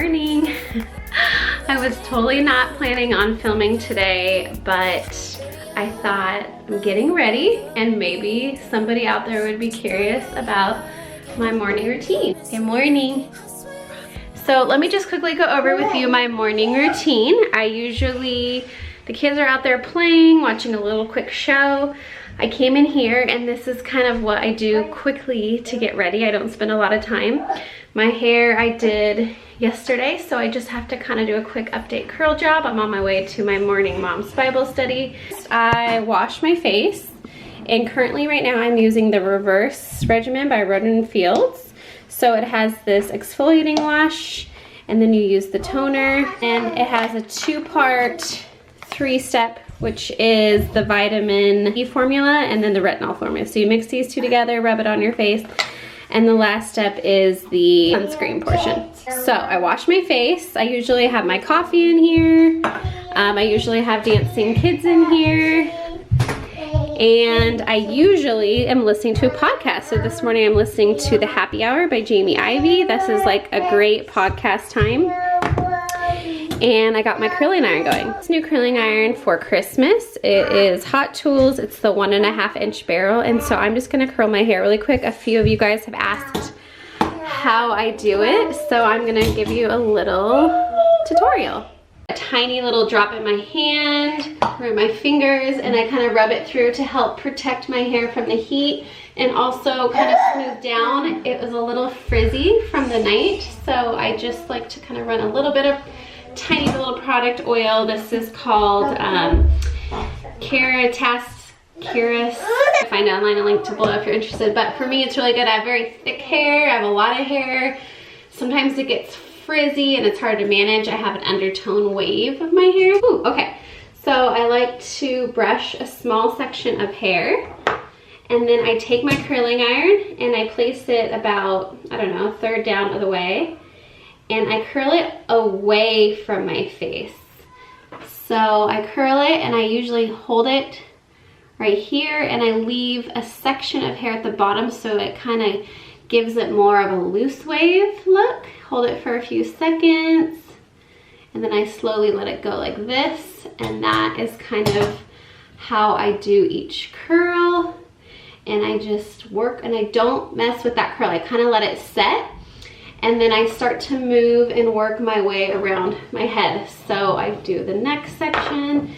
morning. I was totally not planning on filming today, but I thought I'm getting ready and maybe somebody out there would be curious about my morning routine. Good morning. So let me just quickly go over with you my morning routine. The kids are out there playing, watching a little quick show. I came in here and this is kind of what I do quickly to get ready. I don't spend a lot of time. My hair I did yesterday, so I just have to kind of do a quick update curl job. I'm on my way to my morning mom's Bible study. I wash my face, and currently right now I'm using the Reverse regimen by Rodan. So it has this exfoliating wash, and then you use the toner, and it has a 2-part 3-step, which is the vitamin E formula and then the retinol formula. So you mix these two together, rub it on your face, and the last step is the sunscreen portion. So I wash my face. I usually have my coffee in here. I usually have dancing kids in here. And I usually am listening to a podcast. So this morning I'm listening to The Happy Hour by Jamie Ivey. This is like a great podcast time. And I got my curling iron going. It's a new curling iron for Christmas. It is Hot Tools. It's the 1.5-inch barrel. And so I'm just gonna curl my hair really quick. A few of you guys have asked how I do it. So I'm gonna give you a little tutorial. A tiny little drop in my hand or my fingers, and I kind of rub it through to help protect my hair from the heat and also kind of smooth down. It was a little frizzy from the night, so I just like to kind of run a little bit of tiny little product oil. This is called Keratas. Find it online and link to below if you're interested. But for me, it's really good. I have very thick hair. I have a lot of hair. Sometimes it gets frizzy and it's hard to manage. I have an undertone wave of my hair. Ooh, okay. So I like to brush a small section of hair, and then I take my curling iron and I place it about, I don't know, 1/3 down of the way, and I curl it away from my face. So I curl it and I usually hold it right here, and I leave a section of hair at the bottom so it kind of gives it more of a loose wave look. Hold it for a few seconds, and then I slowly let it go like this, and that is kind of how I do each curl. And I just work, and I don't mess with that curl. I kind of let it set, and then I start to move and work my way around my head. So I do the next section.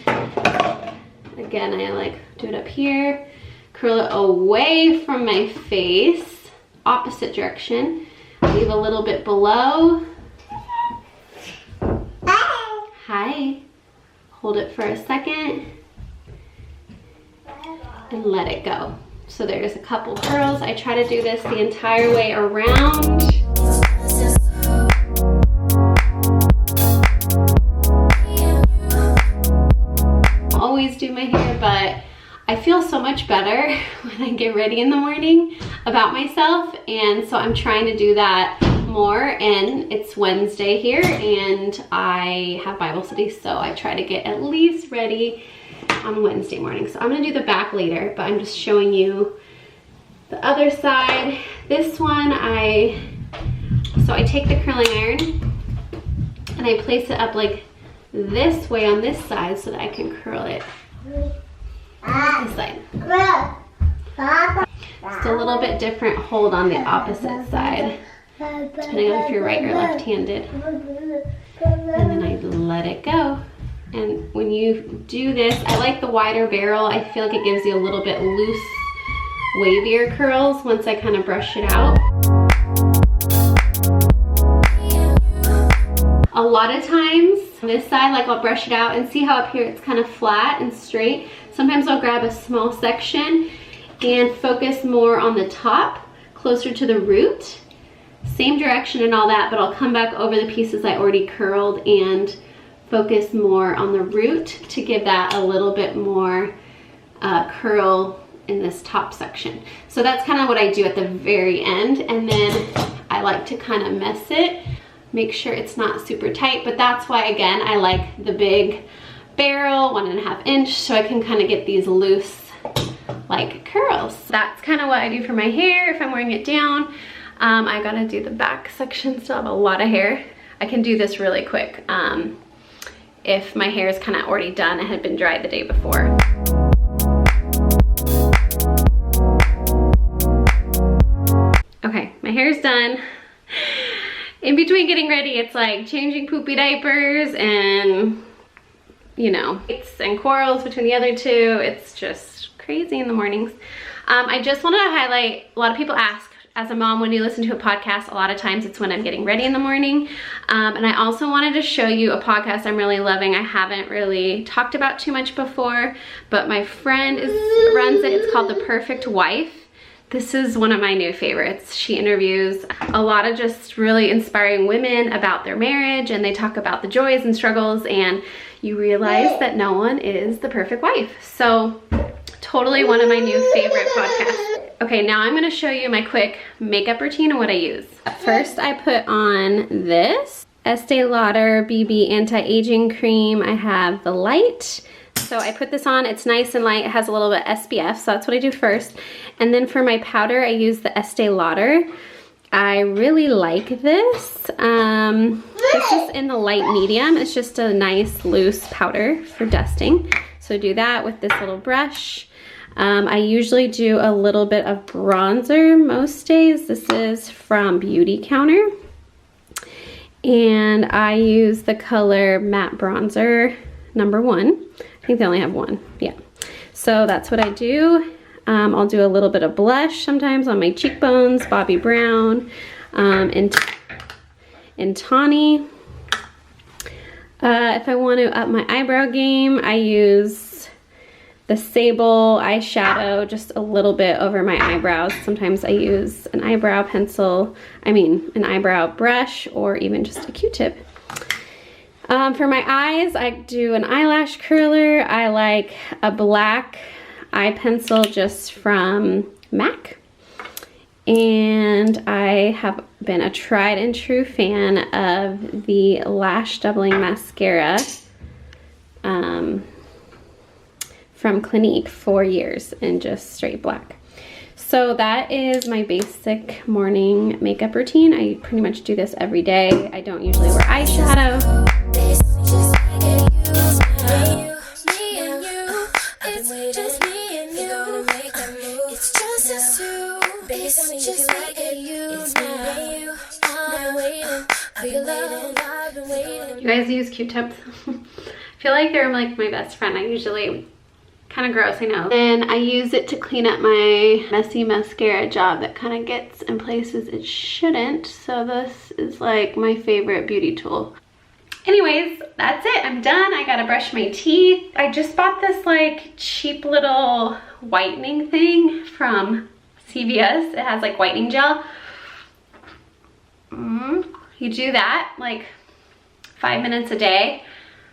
Again, I like do it up here, curl it away from my face, opposite direction, leave a little bit below. Hi. Hold it for a second and let it go. So there's a couple curls. I try to do this the entire way around. Always do my hair, but I feel so much better when I get ready in the morning about myself, and so I'm trying to do that more. And it's Wednesday here and I have Bible study, so I try to get at least ready on Wednesday morning. So I'm gonna do the back later, but I'm just showing you the other side. This one, I take the curling iron and I place it up like this way on this side so that I can curl it this side. Just a little bit different hold on the opposite side, depending on if you're right or left-handed. And then I let it go. And when you do this, I like the wider barrel. I feel like it gives you a little bit loose, wavier curls once I kind of brush it out. A lot of times, on this side, like I'll brush it out and see how up here it's kind of flat and straight. Sometimes I'll grab a small section and focus more on the top, closer to the root. Same direction and all that, but I'll come back over the pieces I already curled and focus more on the root to give that a little bit more curl in this top section. So that's kind of what I do at the very end, and then I like to kind of mess it, make sure it's not super tight, but that's why, again, I like the big barrel, 1.5 inch, so I can kind of get these loose like curls. That's kind of what I do for my hair if I'm wearing it down. I gotta do the back section, still have a lot of hair. I can do this really quick if my hair is kind of already done. It had been dried the day before. Okay, my hair's done. In between getting ready, it's like changing poopy diapers and, you know, and quarrels between the other two. It's just crazy in the mornings. I just wanted to highlight, a lot of people ask, as a mom, when you listen to a podcast, a lot of times it's when I'm getting ready in the morning. And I also wanted to show you a podcast I'm really loving. I haven't really talked about too much before, but my friend runs it. It's called The Perfect Wife. This is one of my new favorites. She interviews a lot of just really inspiring women about their marriage, and they talk about the joys and struggles, and you realize that no one is the perfect wife. So totally one of my new favorite podcasts. Okay, now I'm gonna show you my quick makeup routine and what I use. First, I put on this Estee Lauder BB Anti-Aging Cream. I have the light. So I put this on, it's nice and light, it has a little bit SPF, so that's what I do first. And then for my powder, I use the Estee Lauder. I really like this. This is in the light medium. It's just a nice loose powder for dusting. So do that with this little brush. I usually do a little bit of bronzer most days. This is from Beauty Counter. And I use the color Matte Bronzer #1. I think they only have one, yeah. So that's what I do. I'll do a little bit of blush sometimes on my cheekbones, Bobbi Brown, and Tawny. If I want to up my eyebrow game, I use the Sable eyeshadow just a little bit over my eyebrows. Sometimes I use an eyebrow pencil, an eyebrow brush, or even just a Q-tip. For my eyes, I do an eyelash curler. I like a black eye pencil just from MAC. And I have been a tried and true fan of the Lash Doubling Mascara from Clinique, 4 years, in just straight black. So that is my basic morning makeup routine. I pretty much do this every day. I don't usually wear eyeshadow. You guys use Q-tips? I feel like they're like my best friend. I usually, kind of gross, I know. And I use it to clean up my messy mascara job that kind of gets in places it shouldn't. So this is like my favorite beauty tool. Anyways, that's it. I'm done. I gotta brush my teeth. I just bought this like cheap little whitening thing from CVS. It has like whitening gel. You do that like 5 minutes a day.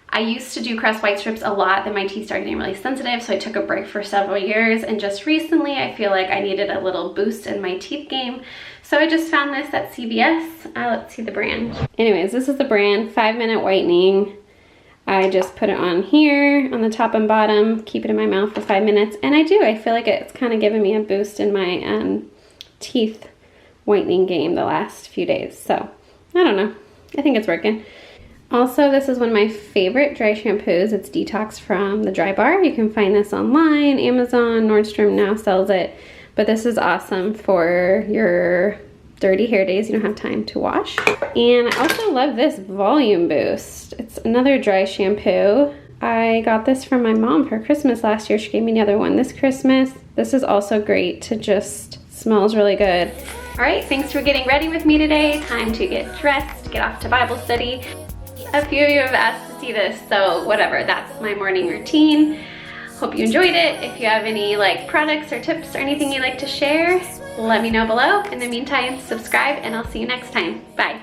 I used to do crest white strips a lot, then my teeth started getting really sensitive, so I took a break for several years, and just recently I feel like I needed a little boost in my teeth game. So I just found this at CVS. Let's see the brand. Anyways, this is the brand, 5-minute whitening. I just put it on here, on the top and bottom, keep it in my mouth for 5 minutes, and I feel like it's kind of given me a boost in my teeth whitening game the last few days. So, I don't know. I think it's working. Also, this is one of my favorite dry shampoos. It's Detox from the Dry Bar. You can find this online, Amazon, Nordstrom now sells it. But this is awesome for your dirty hair days you don't have time to wash. And I also love this Volume Boost. It's another dry shampoo. I got this from my mom for Christmas last year. She gave me another one this Christmas. This is also great to just, smells really good. All right, thanks for getting ready with me today. Time to get dressed, get off to Bible study. A few of you have asked to see this, so whatever, that's my morning routine. Hope you enjoyed it. If you have any like products or tips or anything you'd like to share, let me know below. In the meantime, subscribe and I'll see you next time. Bye.